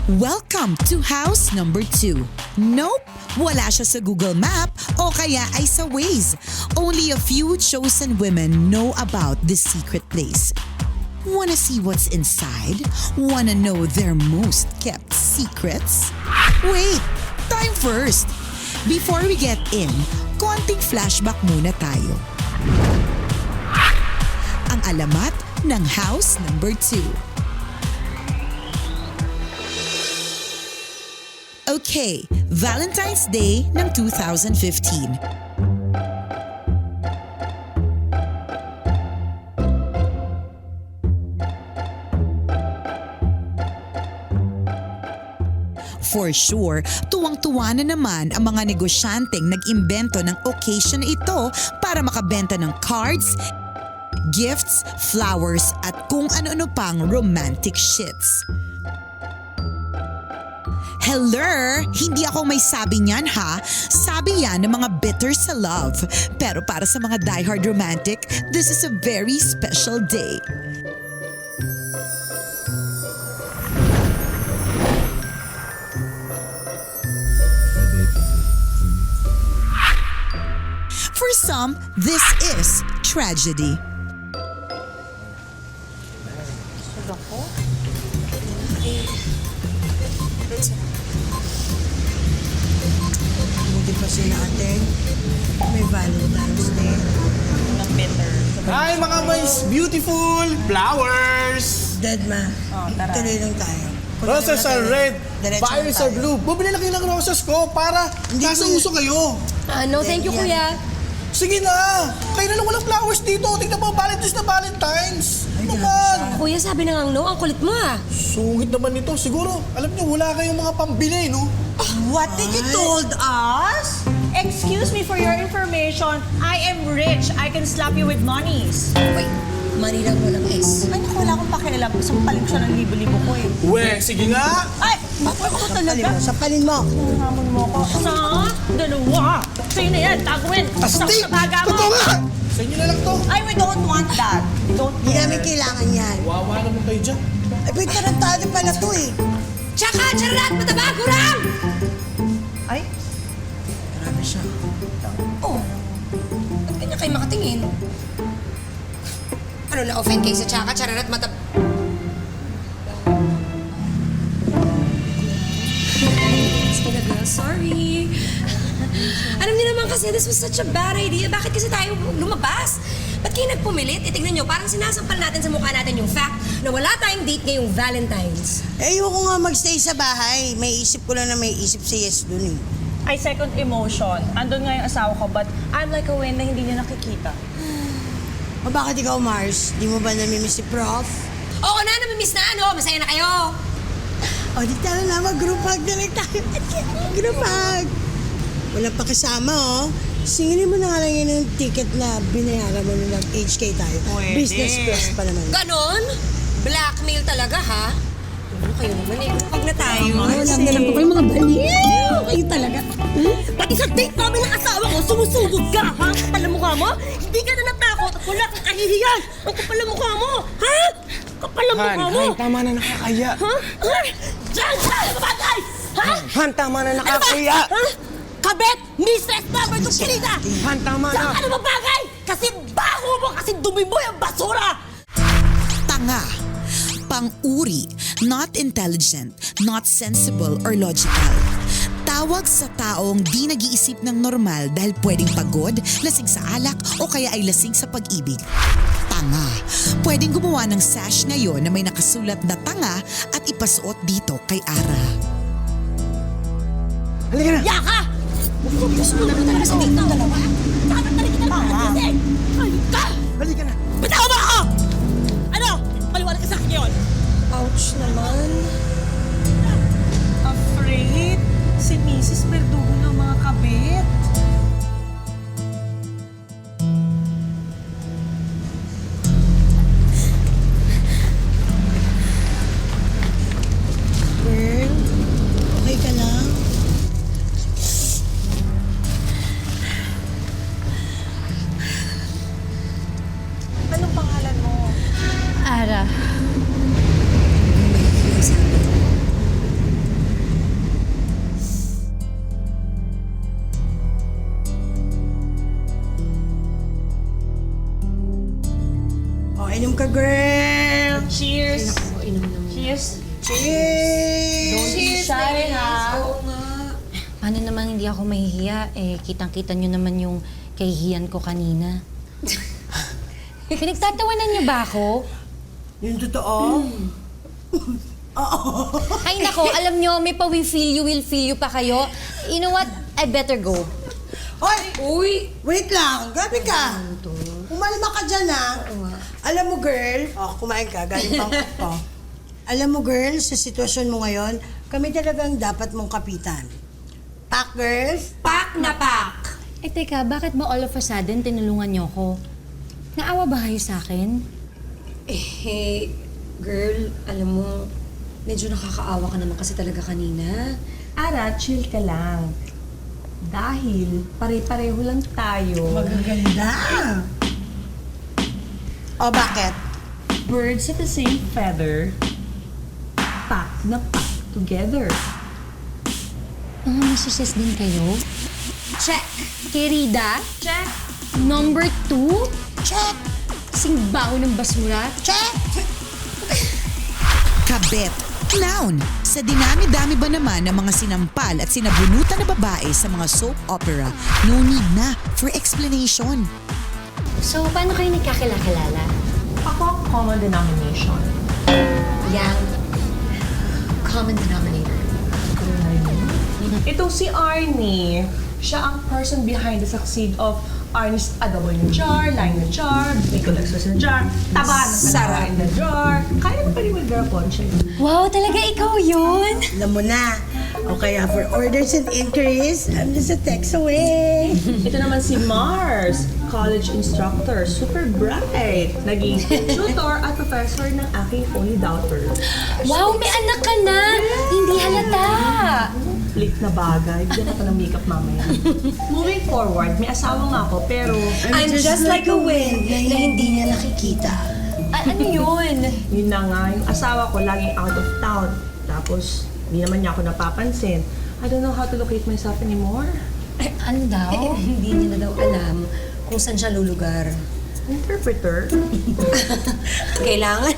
Welcome to house number 2. Nope, wala siya sa Google Map o kaya ay sa Waze. Only a few chosen women know about this secret place. Wanna see what's inside? Wanna know their most kept secrets? Wait, time first. Before we get in, konting flashback muna tayo. Ang alamat ng house number 2. Okay, Valentine's Day ng 2015. For sure, tuwang-tuwa na naman ang mga negosyanteng nag-imbento ng occasion na ito para makabenta ng cards, gifts, flowers at kung ano-ano pang romantic shits. Hello! Hindi ako may sabi niyan ha. Sabi yan ng mga bitter sa love. Pero para sa mga diehard romantic, this is a very special day. For some, this is tragedy. Buti pa sila atin. May Valentine's Day. Hi mga mais beautiful flowers! Dead ma. tara. Tuloy lang tayo. Roses are red, Diretso violets na are tayo. blue. Bumili lang kayo ng roses ko para nasa uso kayo. No, thank you, kuya. Sige na! Kayo na lang walang flowers dito. Tingnan mo, Valentine's na Valentine's. Naman! Kuya, sabi na ngang no, ang kulit mo ah. Sungit naman nito. Siguro, alam niyo, wala kayong mga pambili, no? What did you told us? Excuse me for your information. I am rich. I can slap you with monies. Wait, money lang walang S. Ay, naku, wala akong pakialam. Sampaling siya ng libo-libo ko eh. We, sige nga! Ay, bakit ako talaga? Sapalin mo. Hamon mo ko. Sa dalawa. Sa'yo na yan, taguin. Astig! Sa baga mo. Totoo nga! Sa inyo na lang to. Ay, we don't want that. We don't Hindi namin kailangan yan. Wawa naman kayo dyan. Ay, may tarantado pala to eh. Tsaka, charat, mataba, kurang! Ay, Grabe siya. Oh, ba't ganyan kayo makatingin? Ano, na-offend kayo sa tsaka, charat, mataba... Sorry. Alam niyo naman kasi this was such a bad idea. Bakit kasi tayo lumabas? Ba't kayo nagpumilit? Tignan niyo, parang sinasampal natin sa mukha natin yung fact na wala tayong date ngayong Valentine's. Eh, ayoko nga magstay sa bahay. May isip ko lang na may isip si Yes dun eh. I second emotion. Andun nga yung asawa ko, but I'm like a win na hindi niya nakikita. O bakit ikaw, Mars? Di mo ba namimiss si Prof? Oo na, namimiss na ano. Masaya na kayo. O, di tara na, mag-group hug na lang tayo. Group hug. Walang pakisama, oh. Singilin mo na nga lang yun yung ticket na binayaran mo nung nag-HK tayo. Pwede. Business class pa naman. Ganon? Blackmail talaga, ha? Ano kayo naman eh? Huwag na tayo. Alam na lang po kayo mga baliw. Kayo talaga. Pati sa date namin ng asawa ko, sumusugod ka, ha? Kapal ang mukha mo? Hindi ka na natakot at wala kang kahihiyan. Ang kapal ang mukha mo, ha? Kapal ang mukha mo. Han, tama na nakakaya. Ha? Diyan ka! Babagay! Ha? Han, tama na nakakaya. Ha? Kabet! Mistress number 2 kilita! Han, tama Diyan na. ka na babagay! Kasi baho mo! Kasi dumi mo yung basura! Tanga. Pang-uri, not intelligent, not sensible or logical. Tawag sa taong di nag-iisip ng normal dahil pwedeng pagod, lasing sa alak o kaya ay lasing sa pag-ibig. Tanga. Pwedeng gumawa ng sash ngayon na may nakasulat na tanga at ipasuot dito kay Ara. Halika na. Yaka! Gusto mo na talaga sa date ng dalawa? Nakatagtalik kita ng gising! Halika! Halika na. Bitaw mo ako! Ano? Paliwanag ka sa akin yun! Ouch naman. Afraid? Si Mrs. Verdugo ng mga kabit. Girl, okay ka lang? Anong pangalan mo? Ara. inom lang. Cheers. Cheers! Don't be shy, ha? Oo nga. Paano naman hindi ako mahihiya? Kitang-kita nyo naman yung kahihiyan ko kanina. Pinagtatawanan niyo ba ako? Yung totoo? Ay nako, alam nyo, may pa-we feel you, will feel you pa kayo. You know what? I better go. Hoy! Uy! Wait lang, grabe ka. Umalma ka dyan, ha? Alam mo, girl, kumain ka, galing pang ko. Alam mo, girl, sa sitwasyon mo ngayon, kami talagang dapat mong kapitan. Pack, girls? Pak na pak! Teka, bakit ba all of a sudden tinulungan niyo ko? Naawa ba kayo sa akin? Hey, girl, alam mo, medyo nakakaawa ka naman kasi talaga kanina. Ara, chill ka lang. Dahil pare-pareho lang tayo. Magaganda. O, bakit? Birds of the same feather. Pack na pack together. Mga masisis din kayo? Check! Querida? Check! Number 2? Check! Singbaho ng basura? Check! Kabet. Noun. Sa dinami-dami ba naman ng mga sinampal at sinabunutan na babae sa mga soap opera, no need na for explanation. So, paano kayo nagkakilala? Ako ang common denomination. Yang common denominator. Itong si Arnie, siya ang person behind the succeed of Arnie's adobo in the jar, lime in the jar, pickle express in the jar, taba ng Sarap. in the jar. Kaya mo pa rin mag-girl ponche. Wow, talaga ikaw yun? Alam mo na. O kaya for orders and inquiries, I'm just a text away. Ito naman si Mars, college instructor, super bright. Naging tutor at professor ng aking only daughter. Wow, may anak ka na! Hindi halata! Flick na bagay, bigyan ako ng makeup mamaya. Moving forward, may asawa nga ako, pero I'm just like a wind na hindi niya nakikita. Ano yun? yun na nga, yung asawa ko laging out of town. Tapos, hindi naman niya ako napapansin. I don't know how to locate myself anymore. Ano daw? Hindi niya na daw alam kung saan siya lulugar. Interpreter? Kailangan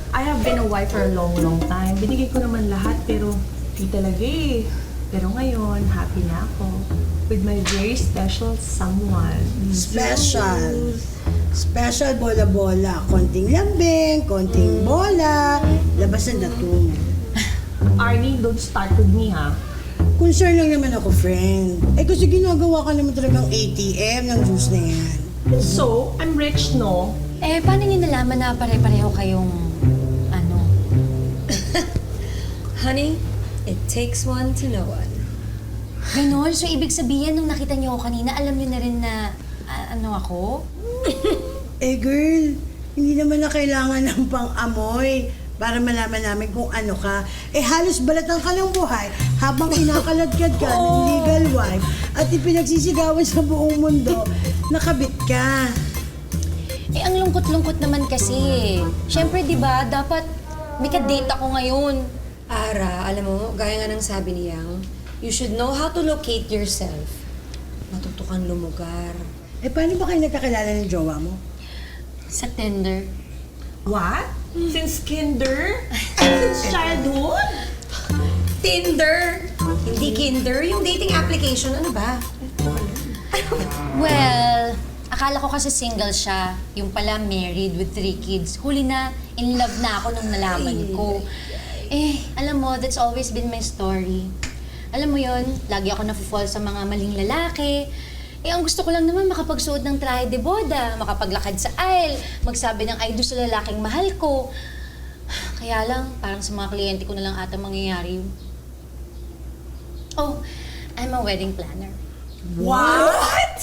I have been a wife for a long, long time. Binigay ko naman lahat, pero di talaga eh. Pero ngayon, happy na ako. With my very special someone. Special. Special bola-bola. Konting lambing, konting bola. Labas ang datung. Arnie, don't start with me, ha? Concern lang naman ako, friend. Kasi ginagawa ka naman talagang ATM ng juice na yan. So, I'm rich, no? Paano niyo nalaman na pare-pareho kayong, ano? Honey, it takes one to know one. Ganon? So, ibig sabihin, nung nakita niyo ako kanina, alam niyo na rin na, ano ako? Girl, hindi naman na kailangan ng pang-amoy para malaman namin kung ano ka. Halos balatan ka ng buhay habang inakaladkad ka ng legal wife at ipinagsisigawan sa buong mundo, nakabit ka. Ang lungkot-lungkot naman kasi. Siyempre, di ba, dapat may ka-date ako ngayon. Ara, alam mo, gaya nga ng sabi ni Yang, you should know how to locate yourself. Matuto kang lumugar. Paano ba kayo nagkakilala ng jowa mo? Sa Tinder. What? Since kinder? Since childhood? Tinder! Hindi Kinder, yung dating application, ano ba? Well, akala ko kasi single siya. Yung pala married with 3 kids. Huli na, in love na ako nung nalaman ko. Alam mo, that's always been my story. Alam mo yon, lagi ako nafe-fall sa mga maling lalaki. Ang gusto ko lang naman makapagsuot ng trahe de boda, makapaglakad sa aisle, magsabi ng I do sa lalaking mahal ko. Kaya lang, parang sa mga kliyente ko na lang ata mangyayari yun. Oh, I'm a wedding planner. What?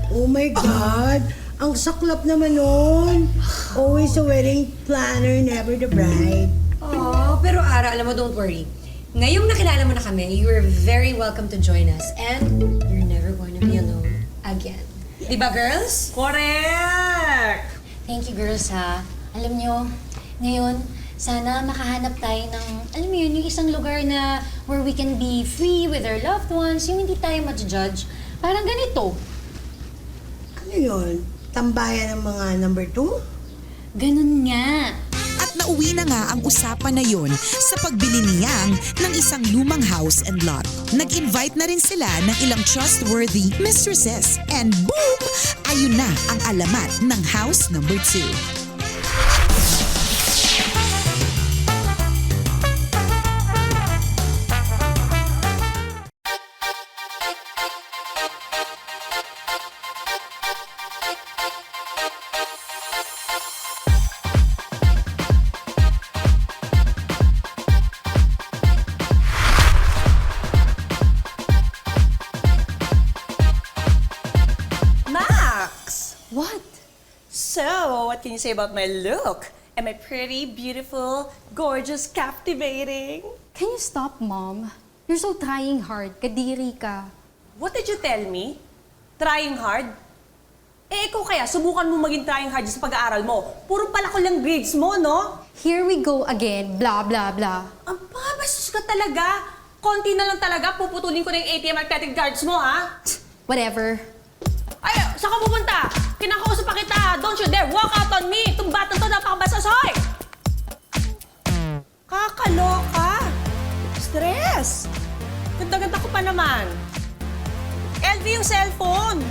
Oh my God! Ang saklap naman nun. Always a wedding planner, never the bride. Oh, pero Ara, alam mo, don't worry. Ngayong nakilala mo na kami, you are very welcome to join us. And you're never going to be alone again. Diba, girls? Correct! Thank you, girls, ha. Alam nyo, ngayon, sana makahanap tayo ng, alam mo yun, yung isang lugar na where we can be free with our loved ones, yung hindi tayo ma-judge. Parang ganito. Ano yun? Tambayan ng mga number 2? Ganun nga. At nauwi na nga ang usapan na yon sa pagbili ni Yang ng isang lumang house and lot. Nag-invite na rin sila ng ilang trustworthy mistresses. And boom! Ayun na ang alamat ng house number 2. Max! What? So, what can you say about my look? Am I pretty, beautiful, gorgeous, captivating? Can you stop, Mom? You're so trying hard. Kadiri ka. What did you tell me? Trying hard? Eh, ikaw kaya, subukan mo maging trying hard sa pag-aaral mo. Puro pala ko lang grades mo, no? Here we go again. Blah, blah, blah. Ang babastos ka talaga. Konti na lang talaga, puputulin ko na yung ATM at credit cards mo, ha? Whatever. Ay, saan ka pupunta? Kinakausap pa kita. Don't you dare walk out on me. Itong batang to, napakabastos, hoy! Kakaloka. Stress. Ganda-ganda ko pa naman. LV yung cellphone.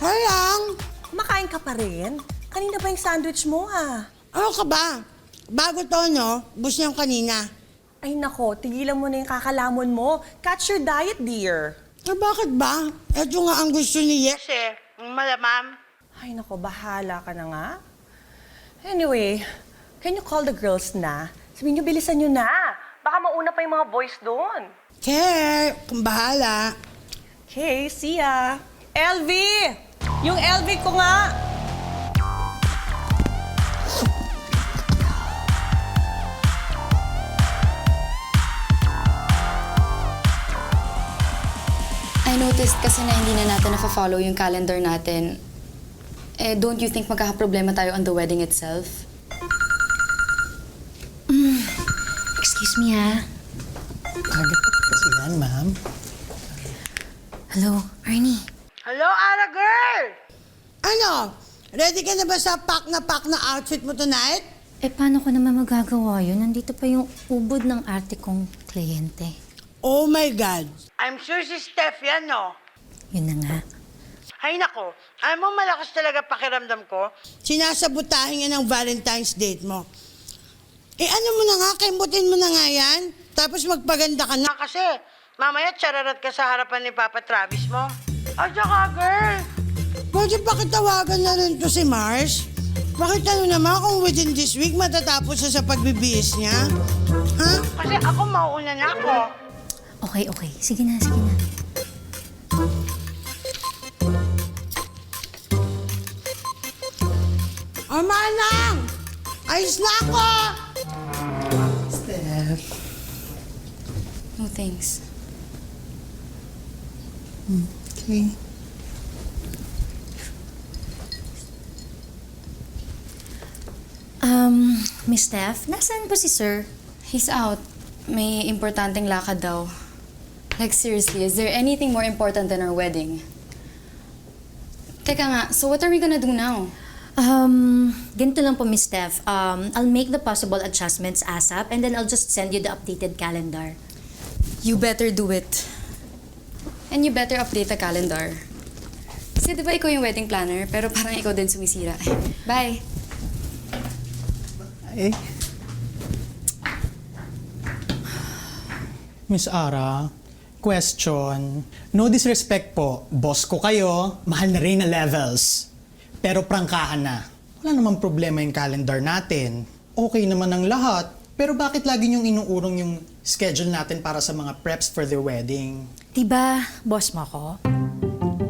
Halang! Kumakain ka pa rin? Kanina ba yung sandwich mo, ha? Ano ka ba? Bago to, no? Bus niyang kanina. Ay nako, tigilan mo na yung kakalamon mo. Catch your diet, dear. Bakit ba? Ito nga ang gusto ni Yes eh. Malamam. Ay nako, bahala ka na nga. Anyway, can you call the girls na? Sabihin nyo, bilisan nyo na. Baka mauna pa yung mga boys doon. Care, kung bahala. Okay, see ya. LV! Yung LV ko nga! I noticed kasi na hindi na natin na-follow yung calendar natin. Eh, don't you think magkakaproblema tayo on the wedding itself? Excuse me, ha? Agad kasi yan, ma'am. Hello, Arnie. Hello, Ara girl! Ano? Ready ka na ba sa pack na outfit mo tonight? Eh, paano ko naman magagawa yun? Nandito pa yung ubod ng arte kong kliyente. Oh my God. I'm sure si Steph yan, no? Yun na nga. Ay nako, alam mo malakas talaga pakiramdam ko. Sinasabutahin yan ng Valentine's date mo. Eh ano mo na nga, kimbutin mo na nga yan. Tapos magpaganda ka na kasi mamaya chararat ka sa harapan ni Papa Travis mo. At saka girl, pwede pakitawagan na rin to si Mars. Pakita naman kung within this week matatapos siya sa pagbibihis niya. Ha? Kasi ako mauuna na ako. Okay. Sige na, sige na. O manang! Ayos na ako! Steph. No thanks. Okay. Miss Steph, nasaan po si Sir? He's out. May importanteng lakad daw. Like seriously, is there anything more important than our wedding? Teka nga, so what are we gonna do now? Ganito lang po, Miss Steph. I'll make the possible adjustments ASAP and then I'll just send you the updated calendar. You better do it. And you better update the calendar. Kasi di ba ikaw yung wedding planner, pero parang ikaw din sumisira. Bye! Eh. Miss Ara, question. No disrespect po, boss ko kayo, mahal na rin na levels. Pero prangkahan na. Wala namang problema yung calendar natin. Okay naman ang lahat. Pero bakit lagi niyong inuurong yung schedule natin para sa mga preps for the wedding? Diba, boss mo ko?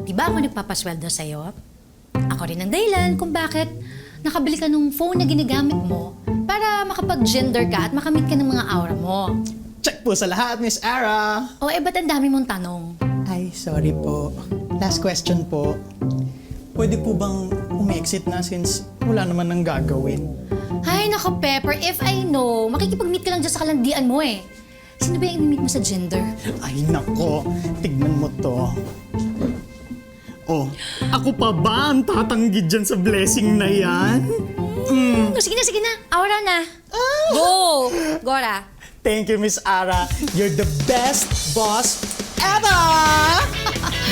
Diba ako nagpapasweldo sa'yo? Ako rin ang dahilan kung bakit nakabili ka ng phone na ginagamit mo para makapag-gender ka at makamit ka ng mga aura mo. Check po sa lahat, Miss Ara! O ba't ang dami mong tanong? Ay, sorry po. Last question po. Pwede po bang umi-exit na since wala naman nang gagawin? Ay, nako, Pepper. If I know, makikipag-meet ka lang dyan sa kalandian mo eh. Sino ba yung i-meet mo sa gender? Ay nako, tignan mo to. Oh, ako pa ba ang tatanggi dyan sa blessing na yan? Sige na. Aura na. Go! Gora. Thank you, Miss Ara. You're the best boss ever!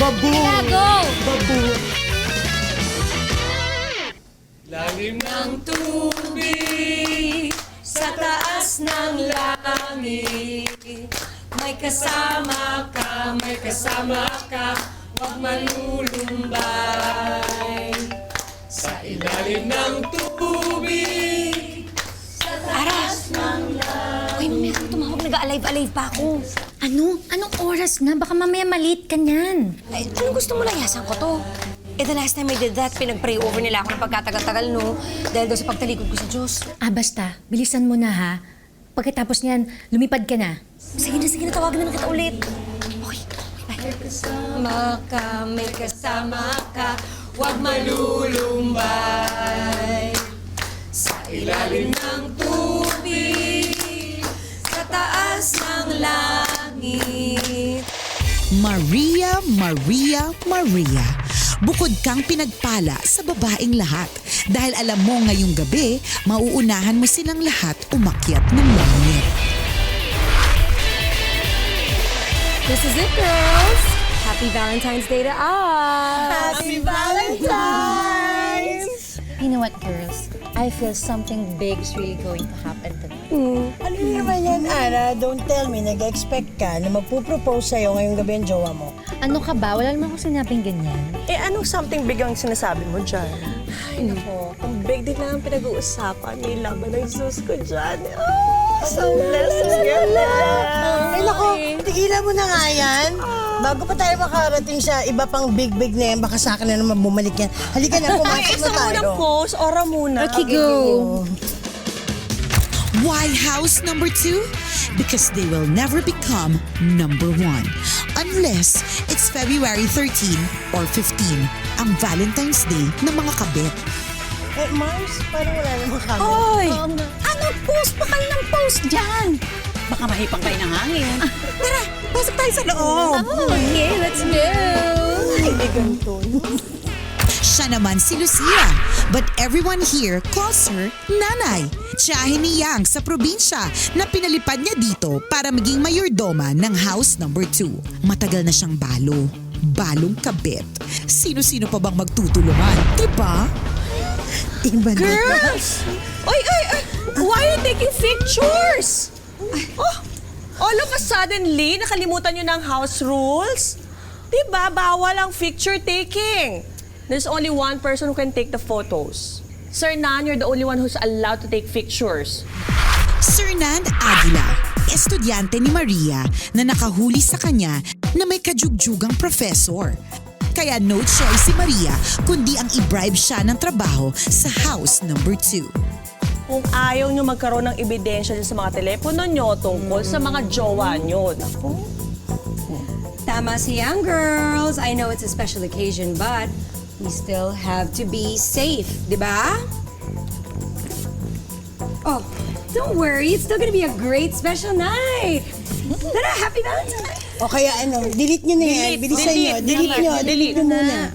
Babu! Tara, go! Babu! Lalim ng tubig, sa taas ng langit. May kasama ka, huwag malulumbay. Sa ilalim ng tubig, Ara! Uy, mamaya kang tumawag. Nag-alive-alive pa ako. Ano? Anong oras na? Baka mamaya maliit ka niyan. Ay, anong gusto mo layasan ko to? The last time I did that, pinag-pray over nila ako ng pagkatagal-tagal, no? Dahil daw sa pagtalikod ko sa Diyos. Basta. Bilisan mo na, ha? Pagkatapos niyan, lumipad ka na. Sige na, tawagan na lang kita ulit. Okay, bye. may kasama ka, huwag malulumbay. Sa ilalim ng tubig, sa taas ng langit. Maria, Maria, Maria. Bukod kang pinagpala sa babaeng lahat dahil alam mo ngayong gabi, mauunahan mo silang lahat umakyat ng langit. This is it, girls. Happy Valentine's Day to us. Happy Valentine's! You know what, girls? I feel something big is really going to happen tonight. Ano naman yan, Ara? Don't tell me, nag-expect ka na magpupropose sa'yo ngayong gabi ang jowa mo. Ano ka ba? Wala naman akong sinabing ganyan. Anong something big ang sinasabi mo dyan? Ay, nako. Ang big din lang ang pinag-uusapan. May laban ng sus ko dyan. Oh, so blessed girl. Ay, nako, tigilan mo na nga yan. Bago pa tayo makarating sa iba pang big-big na yan, baka sa akin na naman bumalik yan. Halika na, pumasok na tayo. Pose, ora muna. Okay, go! Why house number 2? Because they will never become number 1. Unless it's February 13 or 15, ang Valentine's Day ng mga kabit. Eh, Mars, parang wala namang kami. Oy! Ano? Post pa kayo ng post dyan! Baka mahipang kayo ng hangin. Tara, pasok tayo sa loob. Okay, let's go! Ay, ganito. Siya naman si Lucia, but everyone here calls her Nanay. Tiyahin ni Yang sa probinsya na pinalipad niya dito para maging mayordoma ng house number 2. Matagal na siyang balong kabit. Sino-sino pa bang magtutulungan, diba? Iba na. Girls! Oy! Why are you taking pictures? Oh, all of a suddenly, nakalimutan nyo ng house rules? Diba, bawal ang picture taking. There's only one person who can take the photos. Sir Nan, you're the only one who's allowed to take pictures. Sir Nand Aguila, estudyante ni Maria na nakahuli sa kanya na may kajugjugang professor. Kaya no choice si Maria kundi ang i-bribe siya ng trabaho sa house number 2. Kung ayaw nyo magkaroon ng ebidensya sa mga telepono nyo tungkol sa mga jowa nyo. Naku. Tama si Young Girls. I know it's a special occasion, but we still have to be safe, di ba? Oh, don't worry. It's still gonna be a great special night. Tara, happy Valentine's! O kaya ano, delete nyo na yan. Bilisan nyo. Delete nyo muna.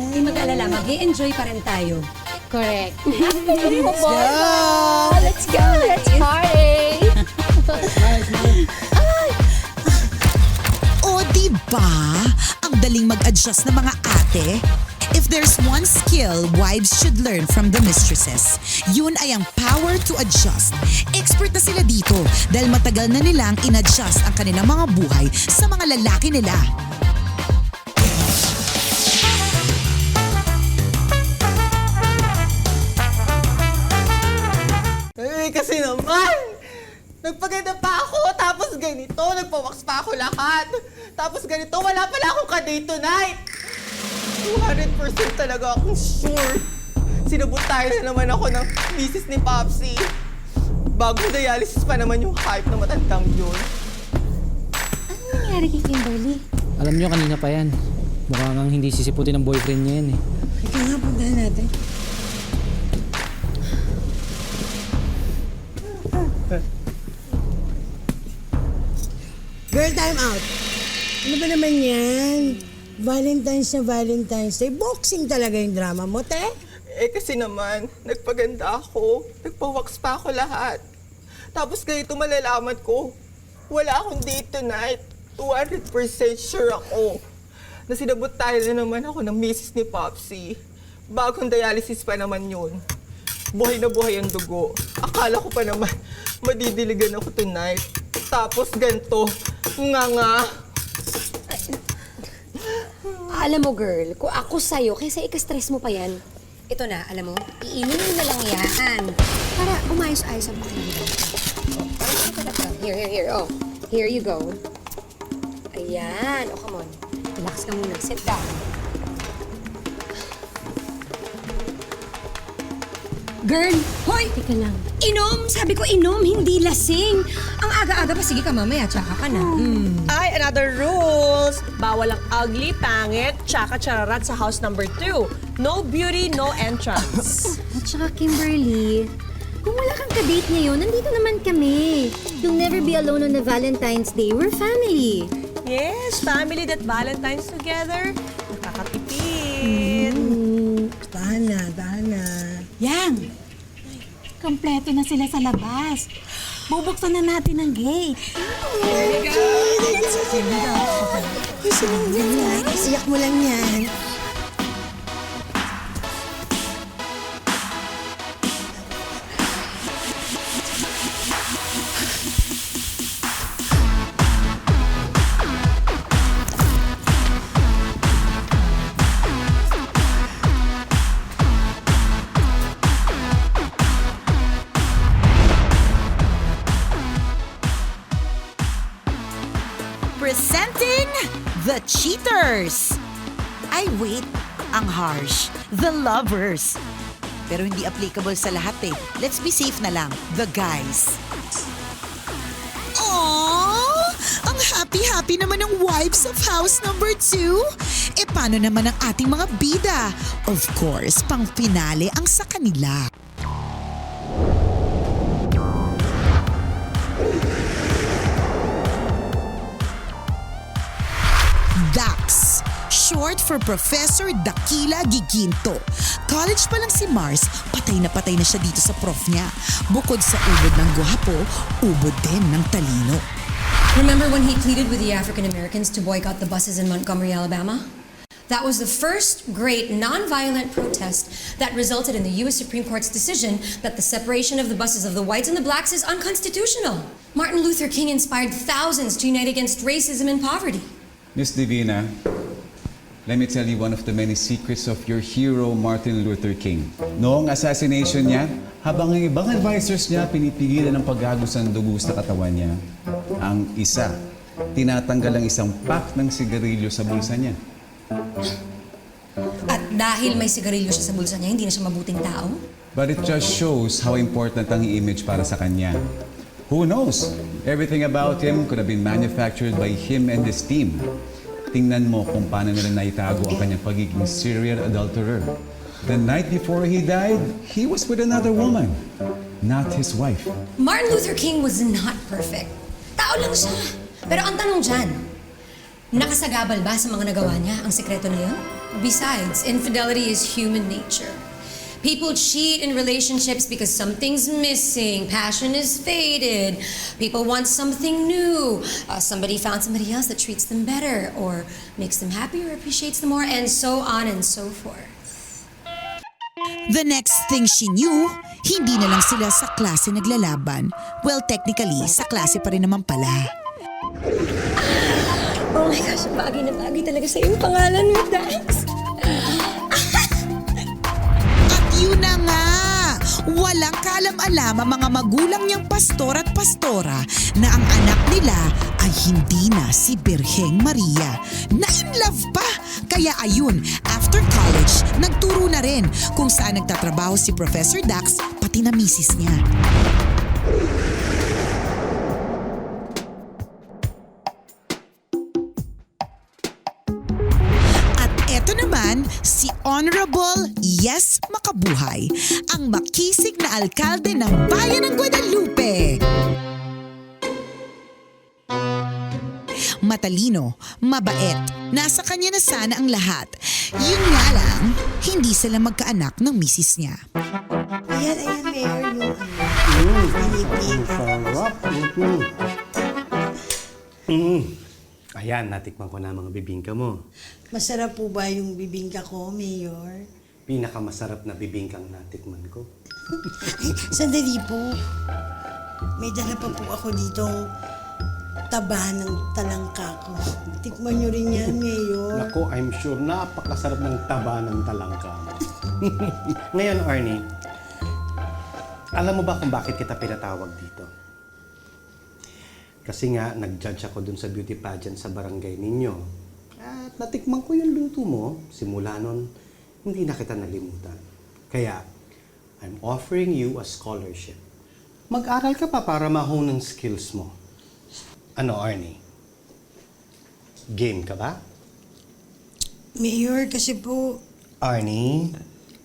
Hindi mag-alala, mag-i-enjoy pa rin tayo. Correct. Let's go! Let's go! Let's party! O diba? Ang daling mag-adjust ng mga ate. If there's one skill wives should learn from the mistresses, yun ay ang power to adjust. Expert na sila dito dahil matagal na nilang in-adjust ang kanilang mga buhay sa mga lalaki nila. Kasi naman, nagpaganda pa ako, tapos ganito, nagpawax pa ako lahat. Tapos ganito, wala pala akong ka-date tonight. 200% talaga akong sure. Sinabutayan na naman ako ng misis ni Popsy. Bagong dialysis pa naman yung hype na matandang yun. Ano nangyari kay Kimberly? Alam nyo, kanina pa yan. Mukhang hindi sisiputin ng boyfriend niya yan eh. Ika nga, puntahan natin. Girl, time out. Ano ba naman yan? Valentine's na Valentine's Day. Boxing talaga yung drama mo, te? Eh kasi naman, nagpaganda ako. Nagpa-wax pa ako lahat. Tapos ganito malalaman ko, wala akong date tonight. 200% sure ako. Na sinabot tayo na naman ako ng misis ni Popsy. Bagong dialysis pa naman yun. Buhay na buhay ang dugo. Akala ko pa naman, madidiligan ako tonight. Tapos ganito, nga. Alam mo, girl, kung ako sa'yo, kaysa ika-stress mo pa yan, ito na, alam mo, iinumin na lang yan para umayos-ayos ang pakiramdam. Here. Oh, here you go. Ayan. Oh, come on. Relax ka muna. Sit down. Girl, hoy! Teka lang. Inom! Sabi ko inom, hindi lasing. Ang aga-aga pa, sige ka mamaya, tsaka ka na. Ay, another rules. Bawal ang ugly, pangit, tsaka chararat sa house number 2. No beauty, no entrance. At saka Kimberly, kung wala kang ka-date ngayon, nandito naman kami. You'll never be alone on a Valentine's Day. We're family. Yes, family that Valentine's together. Nakakatipid. Tahan na. Yang! Kompleto na sila sa labas. Bubuksan na natin ang gate. Iyak mo lang yan. Presenting The Cheaters! Ay wait, ang harsh. The Lovers. Pero hindi applicable sa lahat eh. Let's be safe na lang. The Guys. Aww! Ang happy-happy naman ng wives of house number 2. E paano naman ang ating mga bida? Of course, pang finale ang sa kanila. Dax, short for Professor Dakila Giginto. College pa lang si Mars, patay na siya dito sa prof niya. Bukod sa ubod ng gwapo, ubod din ng talino. Remember when he pleaded with the African Americans to boycott the buses in Montgomery, Alabama? That was the first great nonviolent protest that resulted in the U.S. Supreme Court's decision that the separation of the buses of the whites and the blacks is unconstitutional. Martin Luther King inspired thousands to unite against racism and poverty. Miss Divina, let me tell you one of the many secrets of your hero, Martin Luther King. Noong assassination niya, habang ang ibang advisors niya pinipigilan ng paggagos ng dugo sa katawan niya, ang isa, tinatanggal ang isang pack ng sigarilyo sa bulsa niya. At dahil may sigarilyo siya sa bulsa niya, hindi na siya mabuting tao? But it just shows how important ang image para sa kanya. Who knows? Everything about him could have been manufactured by him and his team. Tingnan mo kung paano nila naitago ang kanyang pagiging serial adulterer. The night before he died, he was with another woman, not his wife. Martin Luther King was not perfect. Tao lang siya. Pero ang tanong dyan, nakasagabal ba sa mga nagawa niya ang sekreto na yun? Besides, infidelity is human nature. People cheat in relationships because something's missing, passion is faded, people want something new, somebody found somebody else that treats them better or makes them happier, appreciates them more, and so on and so forth. The next thing she knew, hindi na lang sila sa klase naglalaban. Well, technically, sa klase pa rin naman pala. Oh my gosh, bagay na bagay talaga sa yung pangalan mo, Dax. Yun na nga! Walang kaalam-alam ang mga magulang niyang pastor at pastora na ang anak nila ay hindi na si Birheng Maria. Na-in-love pa! Kaya ayun, after college, nagturo na rin kung saan nagtatrabaho si Professor Dax pati na misis niya. Si Honorable Yes Makabuhay, ang makisig na alkalde ng Bayan ng Guadalupe. matalino, mabait. Nasa kanya na sana ang lahat. Yun nga lang, hindi sila magkaanak ng misis niya. Ayan, Mayor, yung Philippines. Sarap. Ayan, natikman ko na ang mga bibingka mo. Masarap po ba yung bibingka ko, Mayor? Pinakamasarap na bibingkang natikman ko. Sandali po. May dala pa po ako ditong taba ng talangka ko. Tikman nyo rin yan, Mayor. Naku, I'm sure napakasarap ng taba ng talangka mo. Ngayon, Arnie, alam mo ba kung bakit kita pinatawag dito? Kasi nga, nag-judge ako dun sa beauty pageant sa barangay ninyo. At natikman ko yung luto mo. Simula nun, hindi na kita nalimutan. Kaya, I'm offering you a scholarship. Mag-aral ka pa para ma-hone ang skills mo. Ano, Arnie? Game ka ba? Mayor, kasi po, Arnie,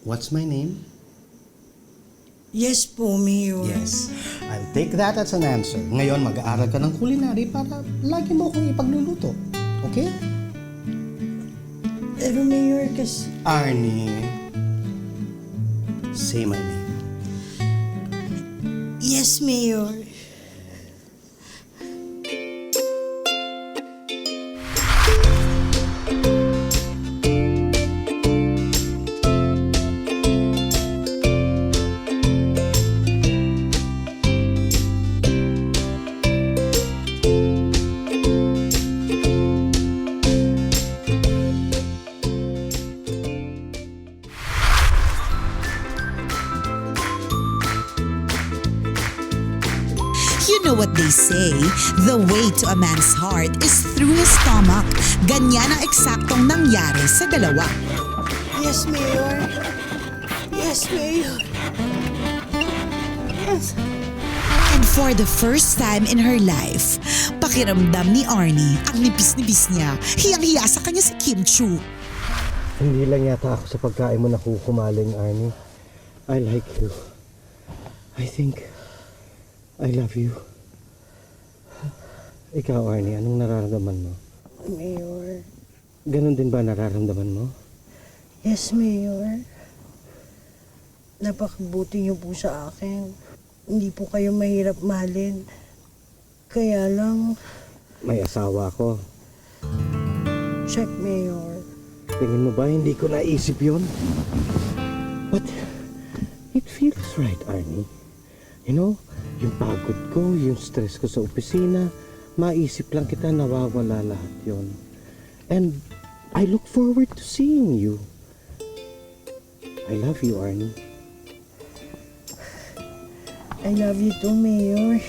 what's my name? yes po, Mayor. Yes. I'll take that as an answer. Ngayon, mag-aaral ka ng culinary para lagi mo akong ipagluluto. Okay? Pero Mayor, kasi... Arnie, say my name. Yes, Mayor. You know what they say, the way to a man's heart is through his stomach. Ganyan ang eksaktong nangyari sa dalawa. Yes, Mayor. Yes, Mayor. Yes. And for the first time in her life, pakiramdam ni Arnie ang nipis-nipis niya. Hiyang-hiya sa kanya si Kim Chu. Hindi lang yata ako sa pagkain mo nakukumaling, Arnie. I like you. I think I love you. Ikaw, Arnie, anong nararamdaman mo? Mayor. Ganon din ba nararamdaman mo? Yes, Mayor. Napakabuti niyo po sa akin. Hindi po kayo mahirap mahalin. Kaya lang, May asawa ko. check, Mayor. Tingin mo ba hindi ko naisip yun? But it feels right, Arnie. You know, yung pagod ko, yung stress ko sa opisina, maisip lang kita, nawawala lahat yon. And I look forward to seeing you. I love you, Arnie. I love you too, Mayor.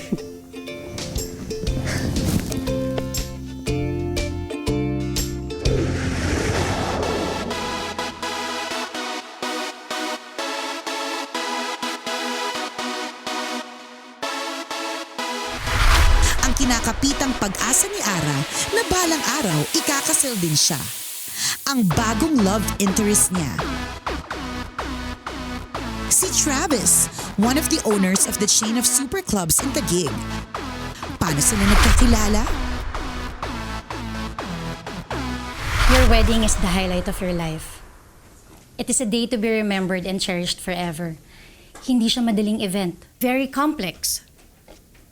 Ang kinakapitang pag-asa ni Ara na balang araw ikakasal din siya. Ang bagong love interest niya. Si Travis, one of the owners of the chain of super clubs in Taguig. Paano sila nagkakilala? Your wedding is the highlight of your life. It is a day to be remembered and cherished forever. Hindi siya madaling event. Very complex.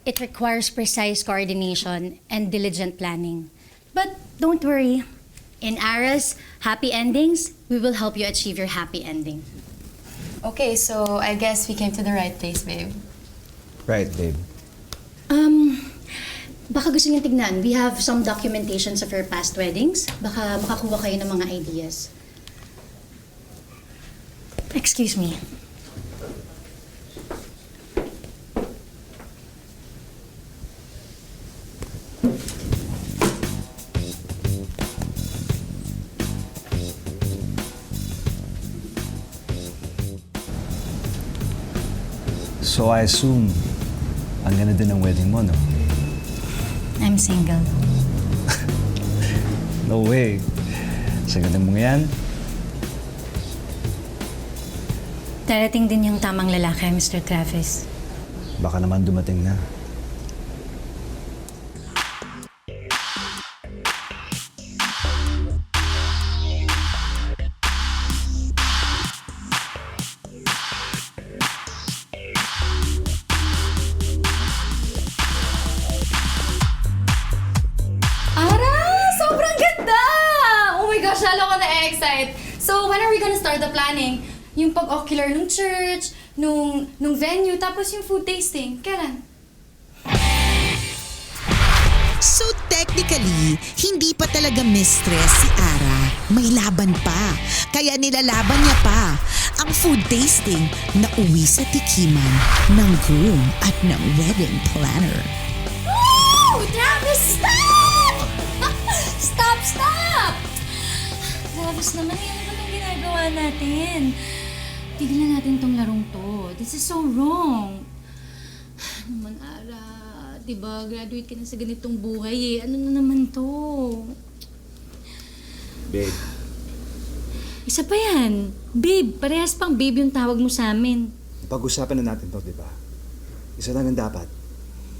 It requires precise coordination and diligent planning. But don't worry. In Ara's Happy Endings, we will help you achieve your happy ending. Okay, so I guess we came to the right place, babe. Right, babe. Baka gusto niyo tignan. We have some documentations of your past weddings. Baka makakuha kayo ng mga ideas. Excuse me. So I assume, ang ganda din ng wedding mo, no? I'm single. No way. Sa ganda mo yan? Darating din yung tamang lalaki, Mr. Travis. Baka naman dumating na. masyado ako na-excite. So, when are we gonna start the planning? Yung pag-ocular nung church, nung venue, tapos yung food tasting. Kailan? So technically, hindi pa talaga mistress si Ara. May laban pa. Kaya nilalaban niya pa ang food tasting na uwi sa tikiman ng groom at ng wedding planner. Oh, Travis, stop! Stop! Travis naman, ano ba itong ginagawa natin? Tigilan natin tong larong to. This is so wrong. Ano man, Ara? Diba, graduate ka na sa ganitong buhay eh. Ano na naman to? Babe. Isa pa yan. Babe, parehas pang babe yung tawag mo sa amin. Pag-usapan na natin to, di ba? Isa lang ang dapat.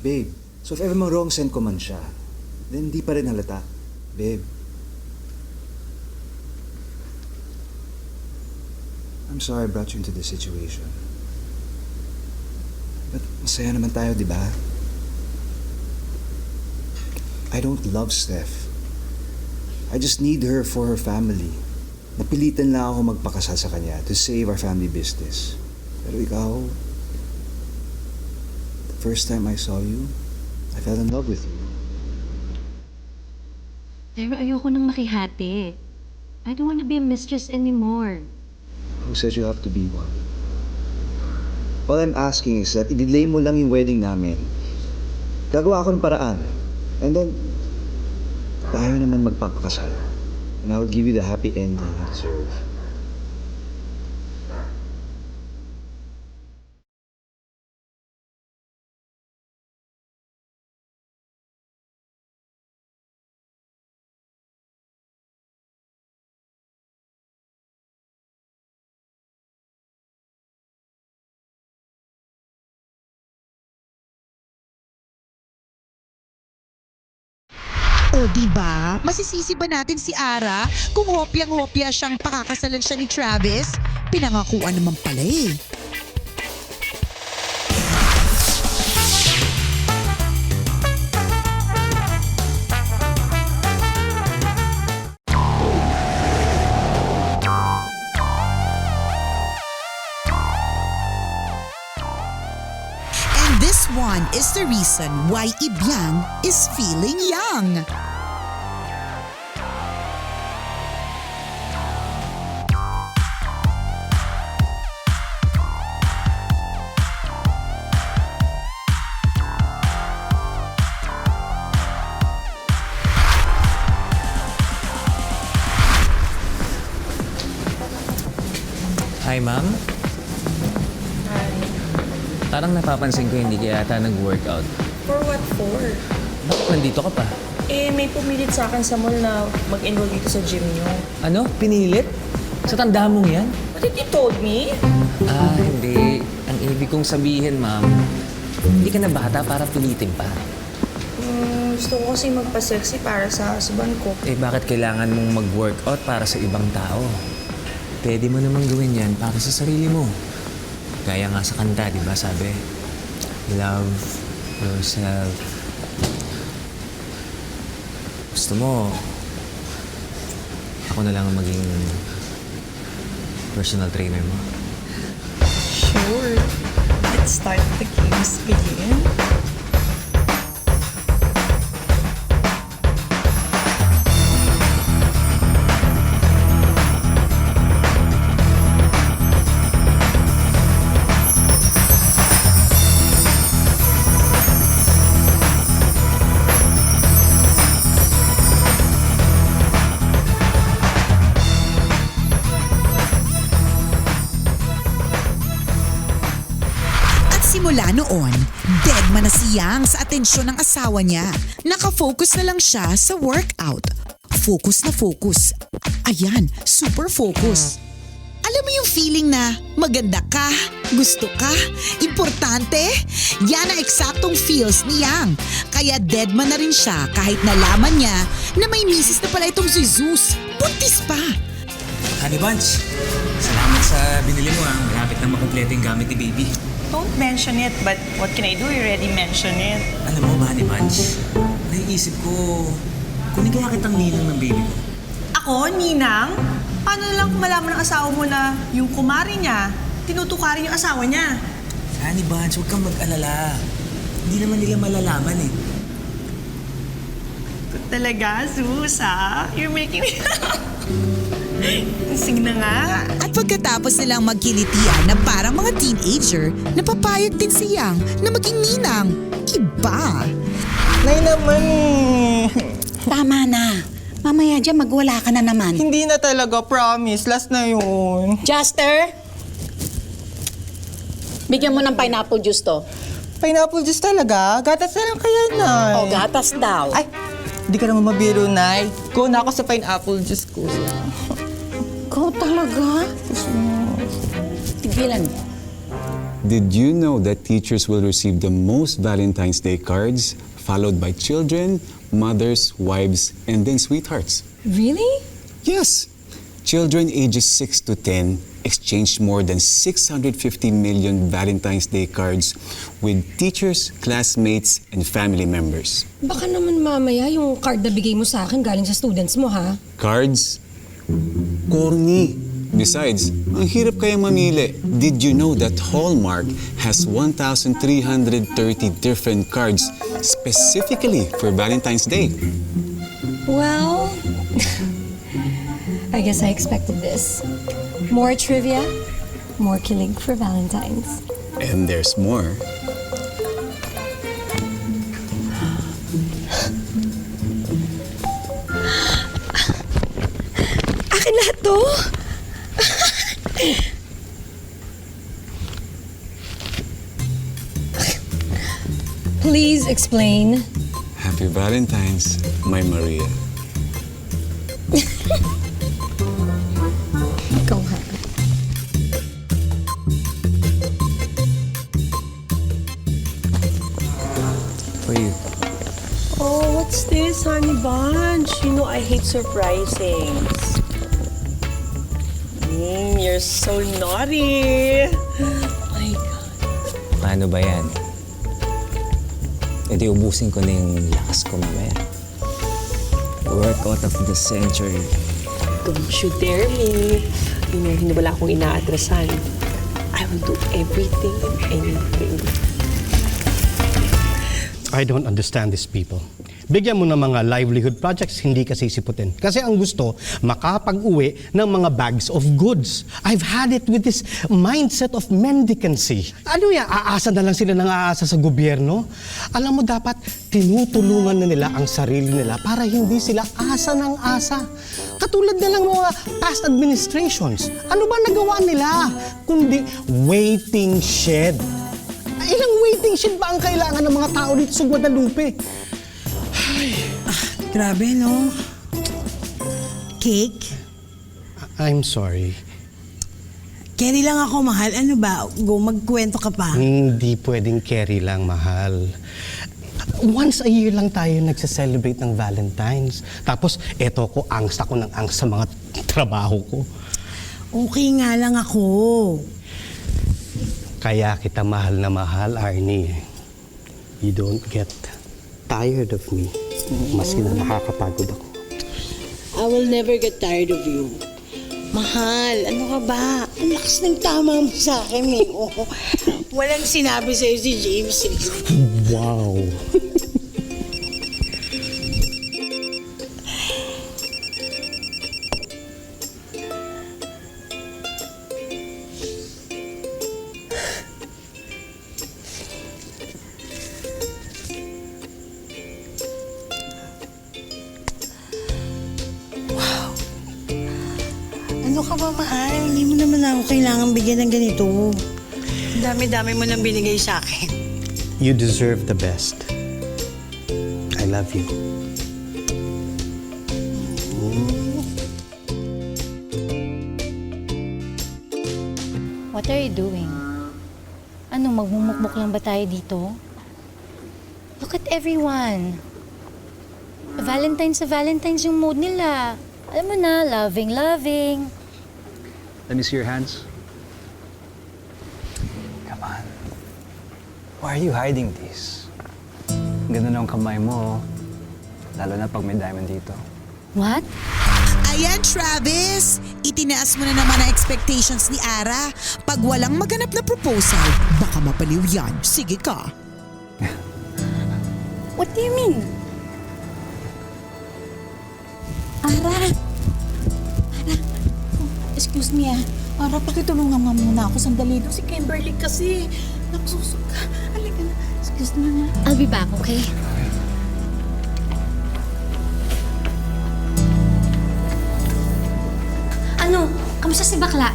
Babe, so if ever mang wrong send ko man siya, then hindi pa rin halata. Babe. I'm sorry I brought you into this situation. But masaya naman tayo, di ba? I don't love Steph. I just need her for her family. Napilitan lang ako magpakasal sa kanya to save our family business. Pero ikaw, the first time I saw you, I fell in love with you. Pero ayoko nang makihati. I don't want to be a mistress anymore. Who said you have to be one? All I'm asking is that i-delay mo lang yung wedding namin. Gagawa ako ng paraan. And then, tayo naman magpapakasal. And I will give you the happy ending you deserve. O diba? Masisisi ba natin si Ara kung hopyang-hopya siyang pakakasalan siya ni Travis? Pinangakuan naman pala eh. And this one is the reason why Ibiang is feeling young. Hi, ma'am. Hi. Parang napapansin ko hindi ka yata nag-workout. For what for? Bakit nandito ka pa? May pumilit sa akin sa mall na mag-enroll dito sa gym niyo. Ano? Pinilit? Sa tanda mong yan? What did you told me? Hindi. Ang ibig kong sabihin, ma'am, hindi ka na bata para pilitin pa. Gusto ko kasi magpa-sexy para sa husband ko. Bakit kailangan mong mag-workout para sa ibang tao? Pwede mo namang gawin yan para sa sarili mo. Gaya nga sa kanta, di ba sabi? Love yourself. Gusto mo, ako na lang ang maging personal trainer mo. Sure. Let's start the games again. Simula noon, deadman na si Yang sa atensyon ng asawa niya. Nakafocus na lang siya sa workout. Focus na focus. Ayan, super focus. Alam mo yung feeling na maganda ka, gusto ka, importante? Yan ang eksaktong feels ni Yang. Kaya deadman na rin siya kahit nalaman niya na may misis na pala itong si Zeus. Buntis pa. Honey Bunch, salamat sa binili mo ha. Malapit na makumpleto yung gamit ni baby. Don't mention it, but what can I do? You already mentioned it. Alam mo, Honey Bunch, naiisip ko, kunin kaya kitang ninang ng baby ko. Ako, Ninang? Paano lang kung malaman ng asawa mo na yung kumari niya, tinutukarin yung asawa niya? Honey Buns, huwag kang mag-alala. Hindi naman nila malalaman eh. Talaga, Susa? You're making me... Sige na nga. At pagkatapos nilang magkilitian na parang mga teenager, napapayag din si Yang na maging ninang. Iba! Nay naman Tama na. Mamaya dyan magwala ka na naman. Hindi na talaga, promise. Last na yun. Juster? Bigyan mo ng pineapple juice to. Pineapple juice talaga? Gatas na lang kaya, Nay. O, gatas daw. Ay, hindi ka naman mabiro, Nay. Go na ako sa pineapple juice ko. Ikaw talaga? Tigilan mo. Did you know that teachers will receive the most Valentine's Day cards, followed by children, mothers, wives, and then sweethearts? Really? Yes. Children ages 6 to 10 exchanged more than 650 million Valentine's Day cards with teachers, classmates, and family members. Baka naman mamaya yung card na bigay mo sa akin galing sa students mo, ha? Cards? Corny. Besides, ang hirap kayang mamili. Did you know that Hallmark has 1,330 different cards specifically for Valentine's Day? Well, I guess I expected this. More trivia, more kilig for Valentine's. And there's more. Akin lahat to? Please explain. Happy Valentine's, my Maria. Ikaw ha. For you. Oh, what's this, Honey Bunch? You know I hate surprisings. You're so naughty. Oh my God. Paano ba yan? E di ubusin ko na yung lakas ko mamaya. Workout of the century. Don't you dare me. Hindi wala akong inaatrasan. I will do everything and anything. I don't understand these people. Bigyan mo ng mga livelihood projects, hindi ka sisiputin. Kasi ang gusto, makapag-uwi ng mga bags of goods. I've had it with this mindset of mendicancy. Ano yan? Aasa na lang sila ng aasa sa gobyerno? Alam mo, dapat tinutulungan na nila ang sarili nila para hindi sila asa ng asa. Katulad na lang mga past administrations. Ano ba nagawa nila? Kundi waiting shed. Ilang waiting shed ba ang kailangan ng mga tao dito sa Guadalupe? Grabe, no? Cake? I'm sorry. Carry lang ako, mahal. Ano ba? Go, magkwento ka pa. Hindi pwedeng carry lang, mahal. Once a year lang tayo nagse-celebrate ng Valentine's. Tapos, eto ko, angst ako ng angst sa mga trabaho ko. Okay nga lang ako. Kaya kita mahal na mahal, Arnie. You don't get tired of me. Maski na nakakapagod ako. I will never get tired of you. Mahal, ano ka ba? Ang lakas ng tama mo sa akin eh. Oh, walang sinabi sa'yo si James. Wow. Ano ka ba, mahal? Hindi mo naman ako kailangan bigyan ng ganito. Ang dami-dami mo nang binigay sa akin. You deserve the best. I love you. What are you doing? Ano, magmumukmuk lang ba tayo dito? Look at everyone. Valentine's sa Valentine's yung mood nila. Alam mo na, loving. Let me see your hands. Come on. Why are you hiding this? Ganun ang kamay mo, lalo na pag may diamond dito. What? Ayan, Travis! Itinaas mo na naman ang expectations ni Ara. Pag walang maganap na proposal, baka mapaliw yan. Sige ka. What do you mean? Ara! Excuse me Ara, pakitulungan nga muna ako sandali. Doon si Kimberly kasi. Nakasusok ka. Halika na. Excuse me na. I'll be back, okay? Ano? Kamusta si bakla?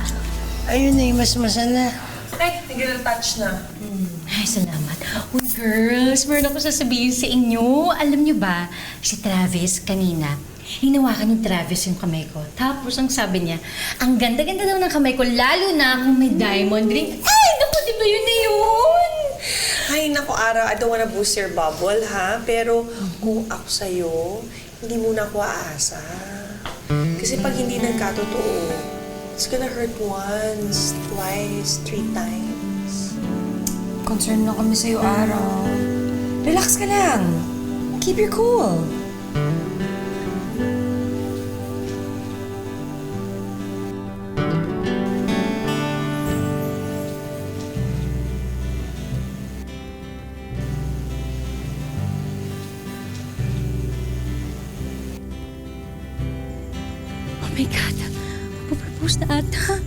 Ayun na, mas masana. Ay, nag-retouch na. Ay, salamat. Uy, girls, meron ako sasabihin sa inyo. Alam niyo ba, si Travis kanina, hinawakan ni Travis yung kamay ko. Tapos ang sabi niya, ang ganda-ganda daw ng kamay ko, lalo na kung may diamond ring. Ay, naku, di ba yun na yun? Ay, naku, Ara, I don't wanna boost your bubble, ha? Pero kung ako sa'yo, hindi muna ako aasa. Kasi pag hindi nagkatotoo, it's gonna hurt once, twice, 3 times. Concerned na kami sa'yo, Ara. Relax ka lang. Keep your cool. Oh my God, magpapropose na ata.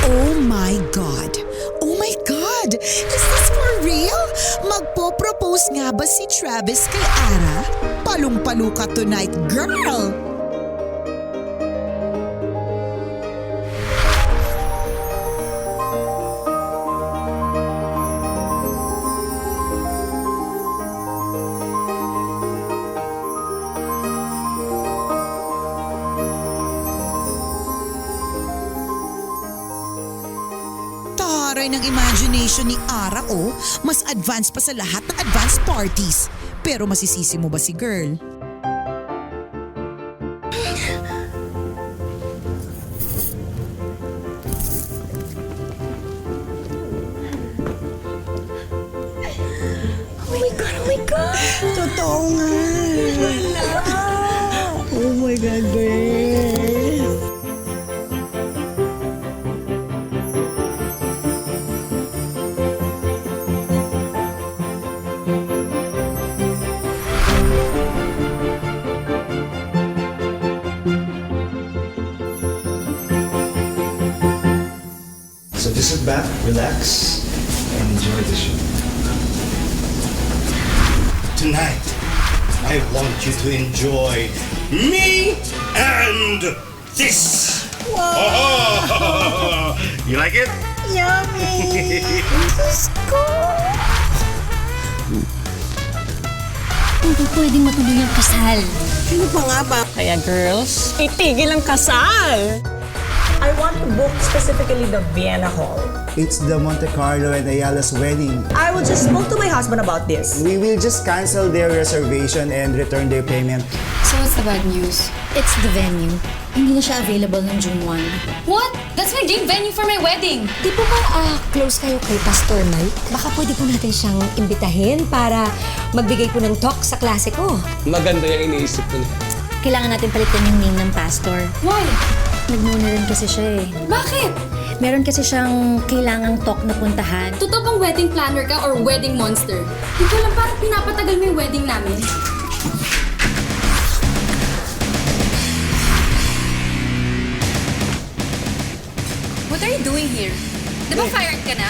Oh my God! Oh my God! Is this for real? Magpo-propose nga ba si Travis kay Ara? Palong-palo ka tonight, girl! Taray ng imagination ni Ara, oh. Mas advanced pa sa lahat ng advanced parties. Pero masisisi mo ba si girl? Oh my God, oh my God! Totoo nga. Oh my God, girl. So just sit back, relax, and enjoy the show. Tonight, I want you to enjoy me and this. Whoa! You like it? Yummy! Diyos ko! Hindi pwedeng matuloy ang kasal. Sino pa nga ba? Kaya girls, itigil ang kasal! I want to book specifically the Vienna Hall. It's the Monte Carlo and Ayala's wedding. I will just spoke to my husband about this. We will just cancel their reservation and return their payment. So what's the bad news? It's the venue. Hindi na siya available ng June 1. What? That's my dream venue for my wedding! Di po ba close kayo kay Pastor Mike? Baka pwede po natin siyang imbitahin para magbigay po ng talk sa klase ko. Maganda yung iniisip ko niya. Kailangan natin palitan yung name ng pastor. Why? Nagmuna rin kasi siya eh. Bakit? Meron kasi siyang kailangang talk na puntahan. Totoo bang wedding planner ka or wedding monster? Hindi ko lang parang pinapatagal mo yung wedding namin. What are you doing here? Di ba fired ka na?